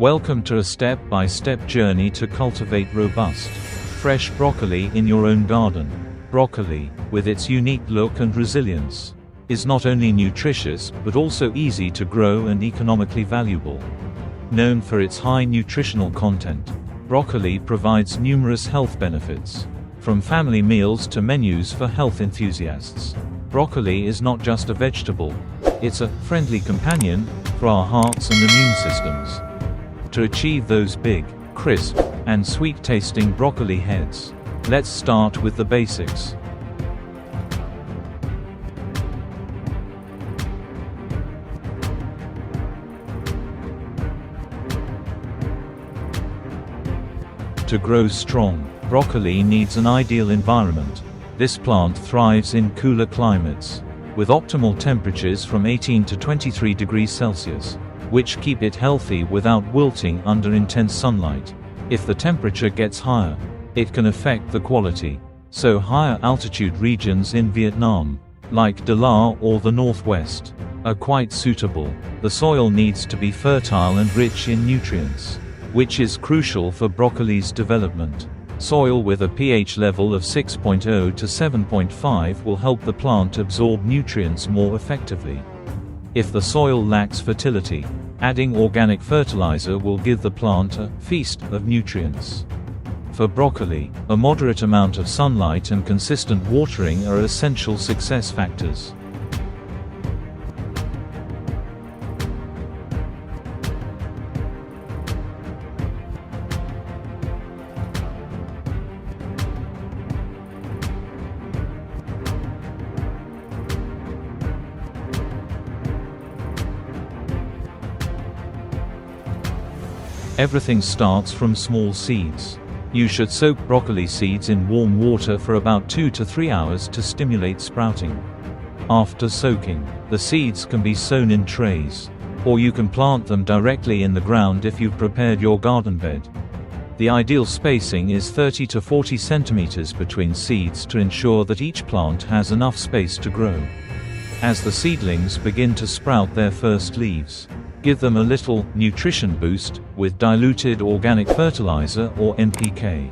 Welcome to a step-by-step journey to cultivate robust, fresh broccoli in your own garden. Broccoli, with its unique look and resilience, is not only nutritious but also easy to grow and economically valuable. Known for its high nutritional content, broccoli provides numerous health benefits, from family meals to menus for health enthusiasts. Broccoli is not just a vegetable, it's a friendly companion for our hearts and immune systems. To achieve those big, crisp, and sweet-tasting broccoli heads, let's start with the basics. To grow strong, broccoli needs an ideal environment. This plant thrives in cooler climates, with optimal temperatures from 18 to 23 degrees Celsius, which keep it healthy without wilting under intense sunlight. If the temperature gets higher, it can affect the quality. So higher altitude regions in Vietnam, like Da La or the Northwest, are quite suitable. The soil needs to be fertile and rich in nutrients, which is crucial for broccoli's development. Soil with a pH level of 6.0 to 7.5 will help the plant absorb nutrients more effectively. If the soil lacks fertility, adding organic fertilizer will give the plant a feast of nutrients. For broccoli, a moderate amount of sunlight and consistent watering are essential success factors. Everything starts from small seeds. You should soak broccoli seeds in warm water for about 2 to 3 hours to stimulate sprouting. After soaking, the seeds can be sown in trays, or you can plant them directly in the ground if you've prepared your garden bed. The ideal spacing is 30 to 40 centimeters between seeds to ensure that each plant has enough space to grow. As the seedlings begin to sprout their first leaves, give them a little nutrition boost with diluted organic fertilizer or NPK.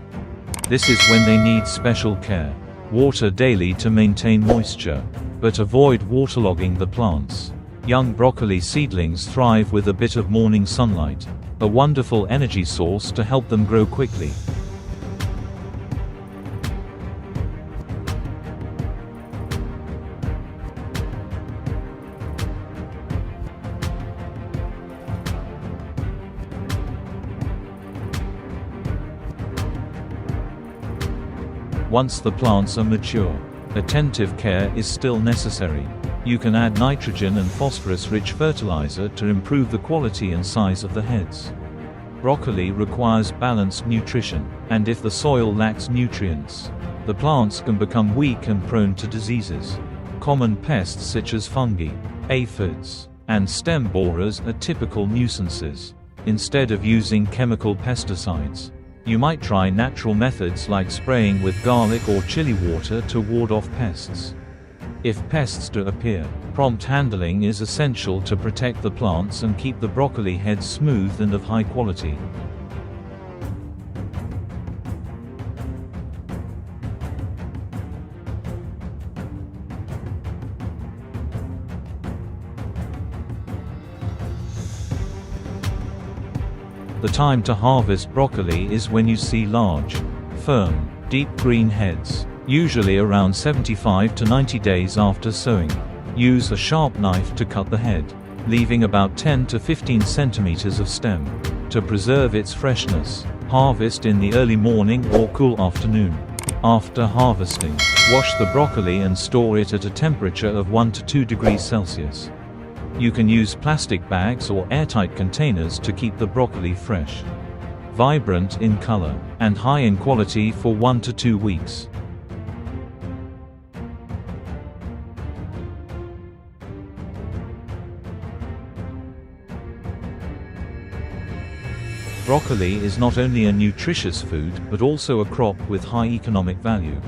This is when they need special care. Water daily to maintain moisture, but avoid waterlogging the plants. Young broccoli seedlings thrive with a bit of morning sunlight, a wonderful energy source to help them grow quickly. Once the plants are mature, attentive care is still necessary. You can add nitrogen and phosphorus-rich fertilizer to improve the quality and size of the heads. Broccoli requires balanced nutrition, and if the soil lacks nutrients, the plants can become weak and prone to diseases. Common pests such as fungi, aphids, and stem borers are typical nuisances. Instead of using chemical pesticides, you might try natural methods like spraying with garlic or chili water to ward off pests. If pests do appear, prompt handling is essential to protect the plants and keep the broccoli heads smooth and of high quality. The time to harvest broccoli is when you see large, firm, deep green heads, usually around 75 to 90 days after sowing. Use a sharp knife to cut the head, leaving about 10 to 15 centimeters of stem. To preserve its freshness, harvest in the early morning or cool afternoon. After harvesting, wash the broccoli and store it at a temperature of 1 to 2 degrees Celsius. You can use plastic bags or airtight containers to keep the broccoli fresh, vibrant in color, and high in quality for 1 to 2 weeks. Broccoli is not only a nutritious food but also a crop with high economic value.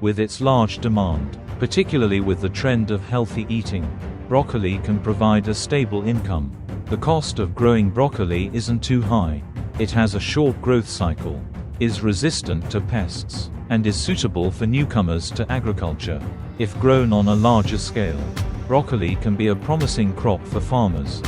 With its large demand, particularly with the trend of healthy eating, broccoli can provide a stable income. The cost of growing broccoli isn't too high. It has a short growth cycle, is resistant to pests, and is suitable for newcomers to agriculture. If grown on a larger scale, broccoli can be a promising crop for farmers.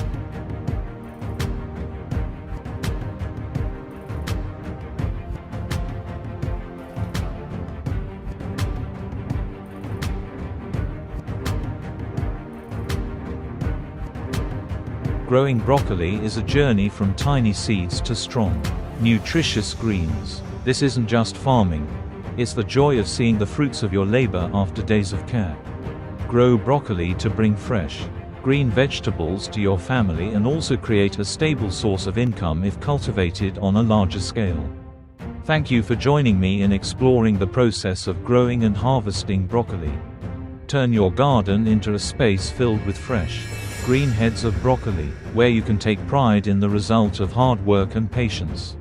Growing broccoli is a journey from tiny seeds to strong, nutritious greens. This isn't just farming. It's the joy of seeing the fruits of your labor after days of care. Grow broccoli to bring fresh, green vegetables to your family and also create a stable source of income if cultivated on a larger scale. Thank you for joining me in exploring the process of growing and harvesting broccoli. Turn your garden into a space filled with fresh, green heads of broccoli, where you can take pride in the result of hard work and patience.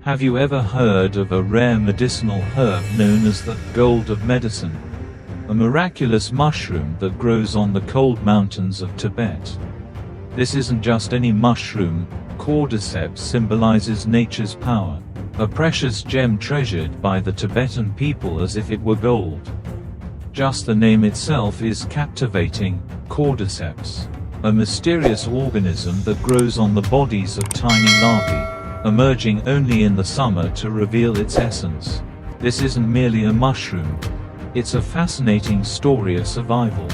Have you ever heard of a rare medicinal herb known as the gold of medicine? A miraculous mushroom that grows on the cold mountains of Tibet. This isn't just any mushroom. Cordyceps symbolizes nature's power, a precious gem treasured by the Tibetan people as if it were gold. Just the name itself is captivating. Cordyceps, a mysterious organism that grows on the bodies of tiny larvae, emerging only in the summer to reveal its essence. This isn't merely a mushroom. It's a fascinating story of survival,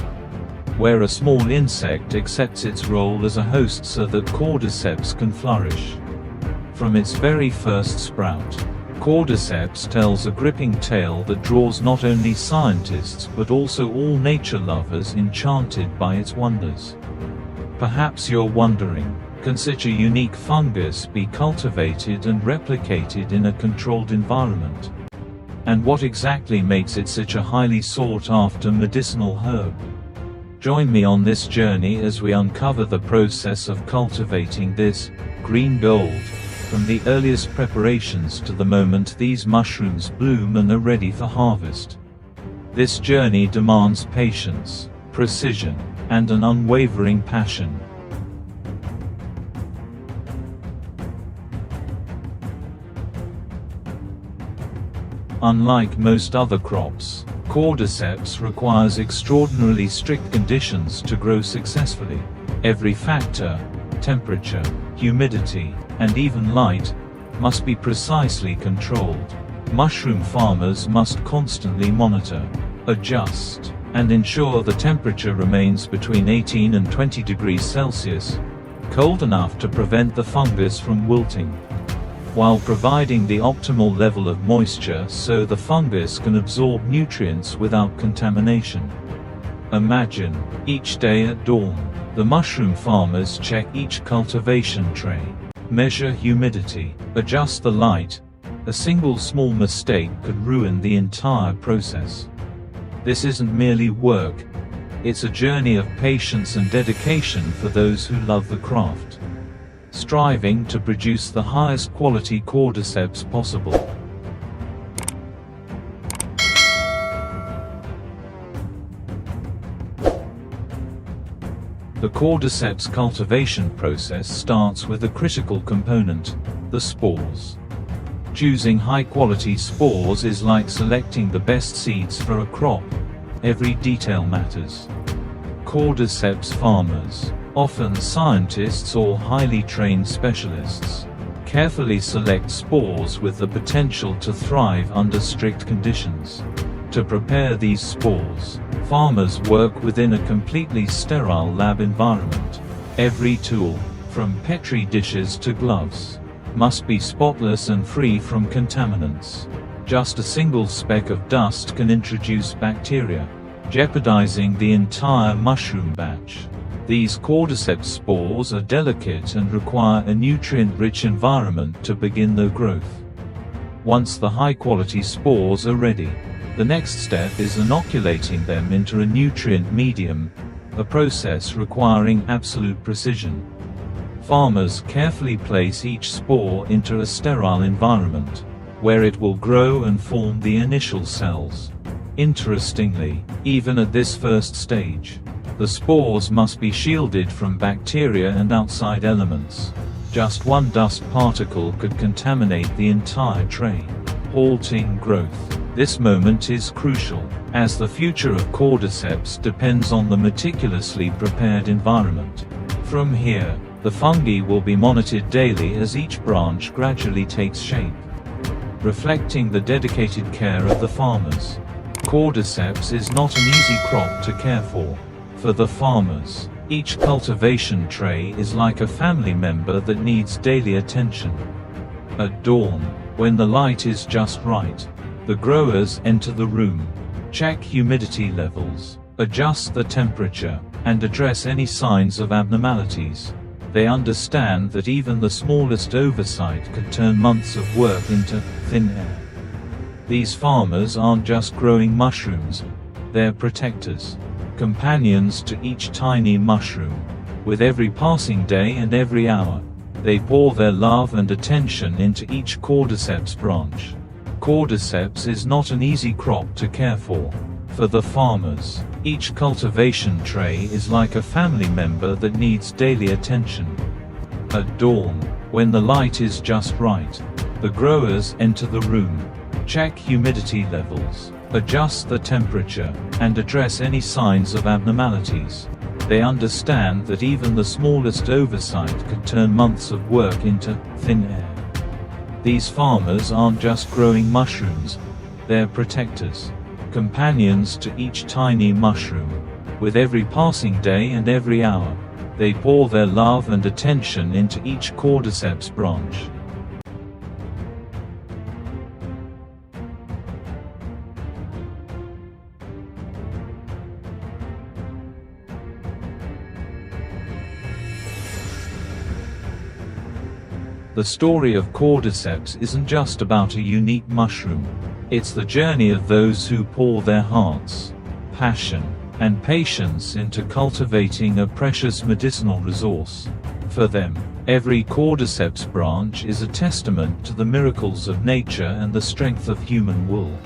where a small insect accepts its role as a host so that Cordyceps can flourish. From its very first sprout, Cordyceps tells a gripping tale that draws not only scientists but also all nature lovers enchanted by its wonders. Perhaps you're wondering, can such a unique fungus be cultivated and replicated in a controlled environment? And what exactly makes it such a highly sought-after medicinal herb? Join me on this journey as we uncover the process of cultivating this green gold, from the earliest preparations to the moment these mushrooms bloom and are ready for harvest. This journey demands patience, precision, and an unwavering passion. Unlike most other crops, Cordyceps requires extraordinarily strict conditions to grow successfully. Every factor, temperature, humidity, and even light, must be precisely controlled. Mushroom farmers must constantly monitor, adjust, and ensure the temperature remains between 18 and 20 degrees Celsius, cold enough to prevent the fungus from wilting, while providing the optimal level of moisture so the fungus can absorb nutrients without contamination. Imagine, each day at dawn, the mushroom farmers check each cultivation tray, measure humidity, adjust the light. A single small mistake could ruin the entire process. This isn't merely work, it's a journey of patience and dedication for those who love the craft, striving to produce the highest quality cordyceps possible. The cordyceps cultivation process starts with a critical component, the spores. Choosing high-quality spores is like selecting the best seeds for a crop. Every detail matters. Cordyceps farmers, often scientists or highly trained specialists, carefully select spores with the potential to thrive under strict conditions. To prepare these spores, farmers work within a completely sterile lab environment. Every tool, from Petri dishes to gloves, must be spotless and free from contaminants. Just a single speck of dust can introduce bacteria, jeopardizing the entire mushroom batch. These cordyceps spores are delicate and require a nutrient-rich environment to begin their growth. Once the high-quality spores are ready, the next step is inoculating them into a nutrient medium, a process requiring absolute precision. Farmers carefully place each spore into a sterile environment, where it will grow and form the initial cells. Interestingly, even at this first stage, the spores must be shielded from bacteria and outside elements. Just one dust particle could contaminate the entire tray, halting growth. This moment is crucial, as the future of cordyceps depends on the meticulously prepared environment. From here, the fungi will be monitored daily as each branch gradually takes shape, reflecting the dedicated care of the farmers. Cordyceps is not an easy crop to care for. For the farmers, each cultivation tray is like a family member that needs daily attention. At dawn, when the light is just right, the growers enter the room, check humidity levels, adjust the temperature, and address any signs of abnormalities. They understand that even the smallest oversight could turn months of work into thin air. These farmers aren't just growing mushrooms, they're protectors, companions to each tiny mushroom. With every passing day and every hour, they pour their love and attention into each cordyceps branch. Cordyceps is not an easy crop to care for. For the farmers, each cultivation tray is like a family member that needs daily attention. At dawn, when the light is just right, the growers enter the room, check humidity levels, adjust the temperature, and address any signs of abnormalities. They understand that even the smallest oversight could turn months of work into thin air. These farmers aren't just growing mushrooms, they're protectors, companions to each tiny mushroom. With every passing day and every hour, they pour their love and attention into each cordyceps branch. The story of cordyceps isn't just about a unique mushroom. It's the journey of those who pour their hearts, passion, and patience into cultivating a precious medicinal resource. For them, every cordyceps branch is a testament to the miracles of nature and the strength of human will.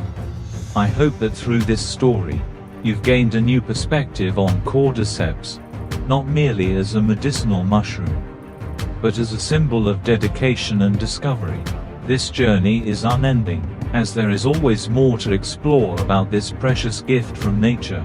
I hope that through this story, you've gained a new perspective on cordyceps, not merely as a medicinal mushroom, but as a symbol of dedication and discovery. This journey is unending, as there is always more to explore about this precious gift from nature.